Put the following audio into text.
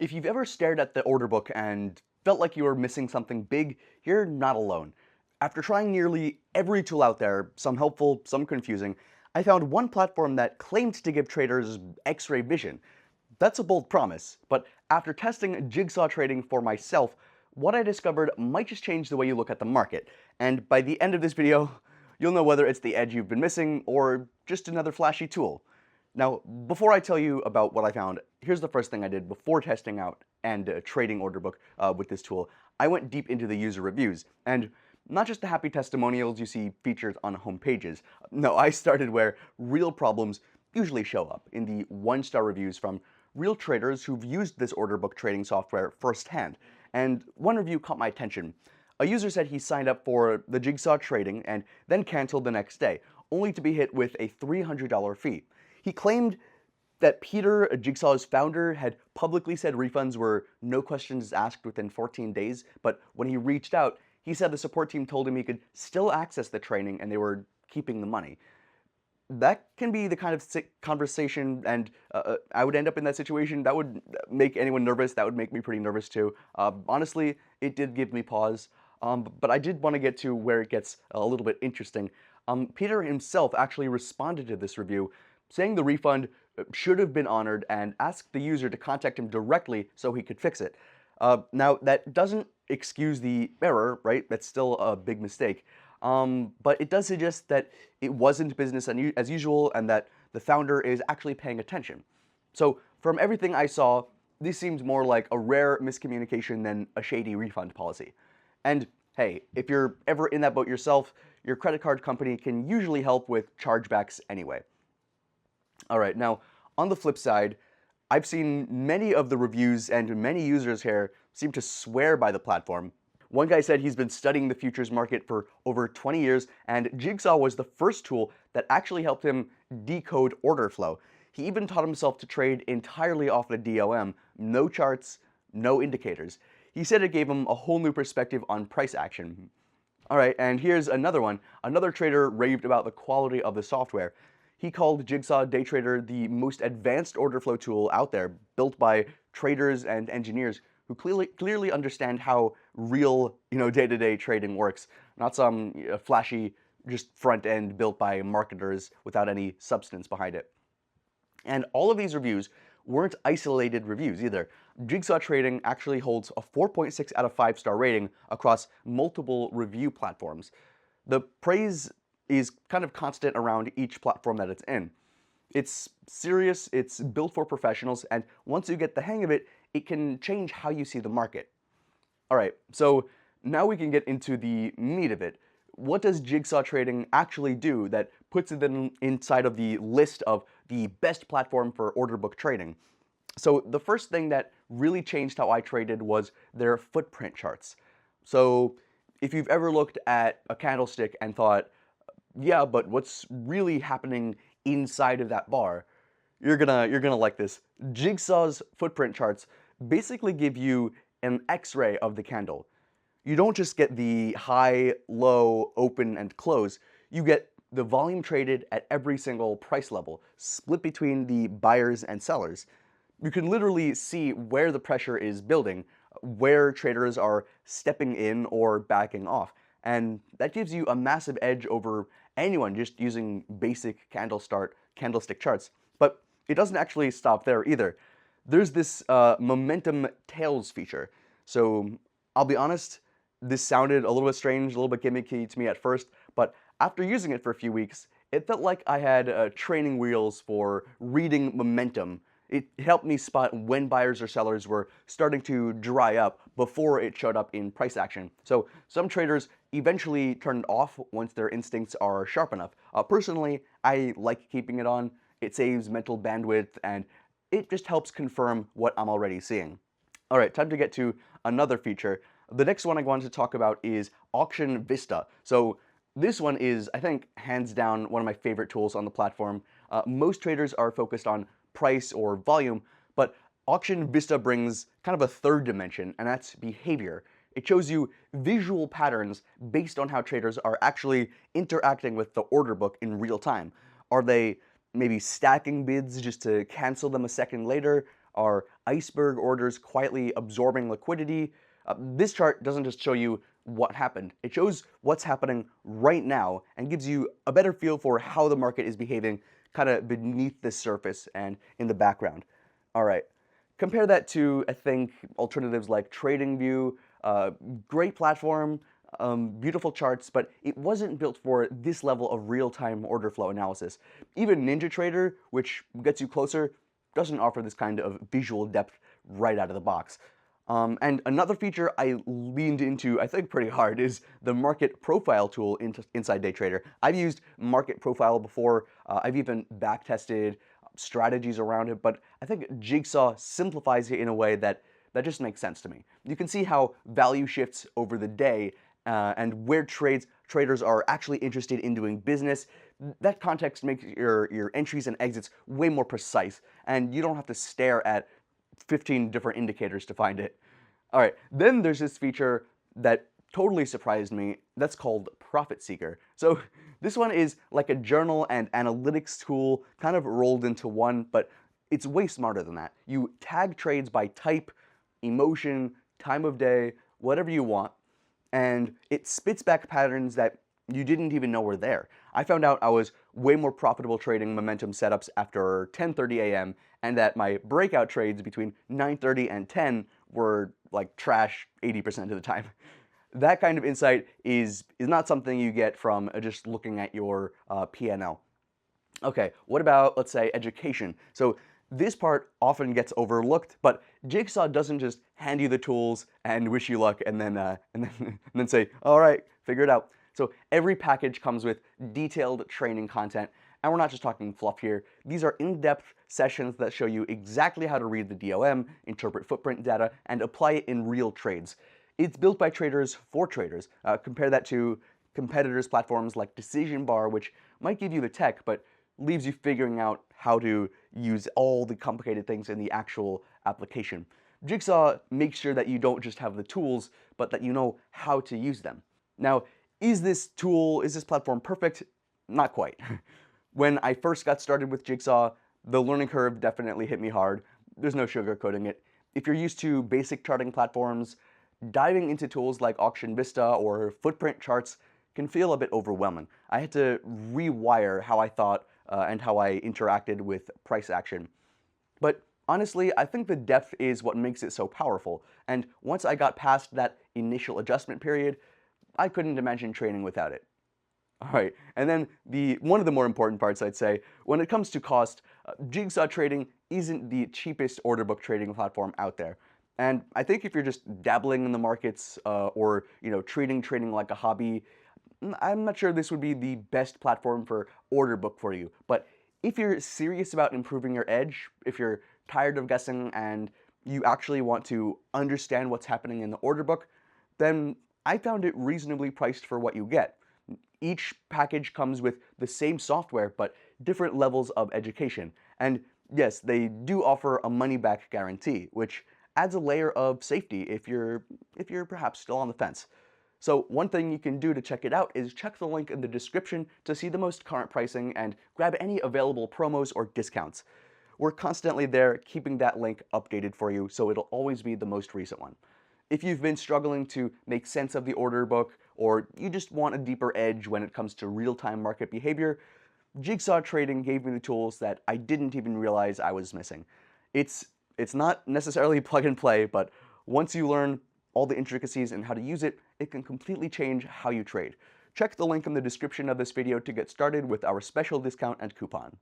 If you've ever stared at the order book and felt like you were missing something big, you're not alone. After trying nearly every tool out there, some helpful, some confusing, I found one platform that claimed to give traders X-ray vision. That's a bold promise, but after testing Jigsaw Trading for myself, what I discovered might just change the way you look at the market. And by the end of this video, you'll know whether it's the edge you've been missing or just another flashy tool. Now, before I tell you about what I found, here's the first thing I did before testing out and trading order book with this tool. I went deep into the user reviews, and not just the happy testimonials you see featured on home pages. No, I started where real problems usually show up, in the one-star reviews from real traders who've used this order book trading software firsthand. And one review caught my attention. A user said he signed up for the Jigsaw Trading and then canceled the next day, only to be hit with a $300 fee. He claimed that Peter, Jigsaw's founder, had publicly said refunds were no questions asked within 14 days, but when he reached out, he said the support team told him he could still access the training and they were keeping the money. That can be the kind of conversation, and I would end up in that situation. That would make anyone nervous. That would make me pretty nervous too. Honestly, it did give me pause, but I did want to get to where it gets a little bit interesting. Peter himself actually responded to this review, saying the refund should have been honored and asked the user to contact him directly so he could fix it. Now, that doesn't excuse the error, right? That's still a big mistake. But it does suggest that it wasn't business as usual and that the founder is actually paying attention. So from everything I saw, this seems more like a rare miscommunication than a shady refund policy. And hey, if you're ever in that boat yourself, your credit card company can usually help with chargebacks anyway. Alright, now on the flip side, I've seen many of the reviews and many users here seem to swear by the platform. One guy said he's been studying the futures market for over 20 years, and Jigsaw was the first tool that actually helped him decode order flow. He even taught himself to trade entirely off the DOM, no charts, no indicators. He said it gave him a whole new perspective on price action. Alright, and here's another one. Another trader raved about the quality of the software. He called Jigsaw Day Trader the most advanced order flow tool out there, built by traders and engineers who clearly understand how real, day-to-day trading works, not some flashy just front end built by marketers without any substance behind it. And all of these reviews weren't isolated reviews either. Jigsaw Trading actually holds a 4.6 out of 5-star rating across multiple review platforms. The praise is kind of constant around each platform that it's in. It's serious, it's built for professionals, and once you get the hang of it, it can change how you see the market. Alright, so now we can get into the meat of it. What does Jigsaw Trading actually do that puts it inside of the list of the best platform for order book trading? So the first thing that really changed how I traded was their footprint charts. So if you've ever looked at a candlestick and thought, yeah, but what's really happening inside of that bar? You're gonna like this. Jigsaw's footprint charts basically give you an X-ray of the candle. You don't just get the high, low, open, and close. You get the volume traded at every single price level, split between the buyers and sellers. You can literally see where the pressure is building, where traders are stepping in or backing off. And that gives you a massive edge over anyone just using basic candlestick charts. But it doesn't actually stop there either. There's this momentum tails feature. So I'll be honest, this sounded a little bit strange, a little bit gimmicky to me at first, but after using it for a few weeks, it felt like I had training wheels for reading momentum. It helped me spot when buyers or sellers were starting to dry up before it showed up in price action. So some traders eventually turn it off once their instincts are sharp enough. Personally, I like keeping it on. It saves mental bandwidth and it just helps confirm what I'm already seeing. Alright, time to get to another feature. The next one I wanted to talk about is Auction Vista. So this one is, I think, hands down one of my favorite tools on the platform. Most traders are focused on price or volume, but Auction Vista brings kind of a third dimension, and that's behavior. It shows you visual patterns based on how traders are actually interacting with the order book in real time. Are they maybe stacking bids just to cancel them a second later? are iceberg orders quietly absorbing liquidity. This chart doesn't just show you what happened. It shows what's happening right now and gives you a better feel for how the market is behaving kind of beneath the surface and in the background. All right. Compare that to, I think, alternatives like TradingView, great platform, beautiful charts, but it wasn't built for this level of real-time order flow analysis. Even NinjaTrader, which gets you closer, doesn't offer this kind of visual depth right out of the box. And another feature I leaned into, I think, pretty hard is the market profile tool inside DayTrader. I've used market profile before. I've even backtested strategies around it, but I think Jigsaw simplifies it in a way that just makes sense to me. You can see how value shifts over the day and where traders are actually interested in doing business. That context makes your entries and exits way more precise, and you don't have to stare at 15 different indicators to find it. All right, then there's this feature that totally surprised me. That's called Profit Seeker. So this one is like a journal and analytics tool kind of rolled into one, but it's way smarter than that. You tag trades by type, emotion, time of day, whatever you want, and it spits back patterns that you didn't even know were there. I found out I was way more profitable trading momentum setups after 10:30 a.m. and that my breakout trades between 9:30 and 10 were like trash 80% of the time. That kind of insight is not something you get from just looking at your P&L. Okay, what about, let's say, education? So this part often gets overlooked, but Jigsaw doesn't just hand you the tools and wish you luck and then and then say, all right, figure it out. So every package comes with detailed training content, and we're not just talking fluff here. These are in-depth sessions that show you exactly how to read the DOM, interpret footprint data, and apply it in real trades. It's built by traders for traders. Compare that to competitors' platforms like Decision Bar, which might give you the tech, but leaves you figuring out how to use all the complicated things in the actual application. Jigsaw makes sure that you don't just have the tools, but that you know how to use them. Now, is this platform perfect? Not quite. When I first got started with Jigsaw, the learning curve definitely hit me hard. There's no sugarcoating it. If you're used to basic charting platforms, diving into tools like Auction Vista or footprint charts can feel a bit overwhelming. I had to rewire how I thought and how I interacted with price action. But honestly, I think the depth is what makes it so powerful. And once I got past that initial adjustment period, I couldn't imagine trading without it. All right, and then one of the more important parts, I'd say, when it comes to cost, Jigsaw Trading isn't the cheapest order book trading platform out there. And I think if you're just dabbling in the markets or treating trading like a hobby, I'm not sure this would be the best platform for order book for you. But if you're serious about improving your edge, if you're tired of guessing and you actually want to understand what's happening in the order book, then I found it reasonably priced for what you get. Each package comes with the same software, but different levels of education. And yes, they do offer a money-back guarantee, which adds a layer of safety if you're perhaps still on the fence. So one thing you can do to check it out is check the link in the description to see the most current pricing and grab any available promos or discounts. We're constantly there keeping that link updated for you, so it'll always be the most recent one. If you've been struggling to make sense of the order book, or you just want a deeper edge when it comes to real-time market behavior, Jigsaw Trading gave me the tools that I didn't even realize I was missing. It's not necessarily plug and play, but once you learn all the intricacies and how to use it, it can completely change how you trade. Check the link in the description of this video to get started with our special discount and coupon.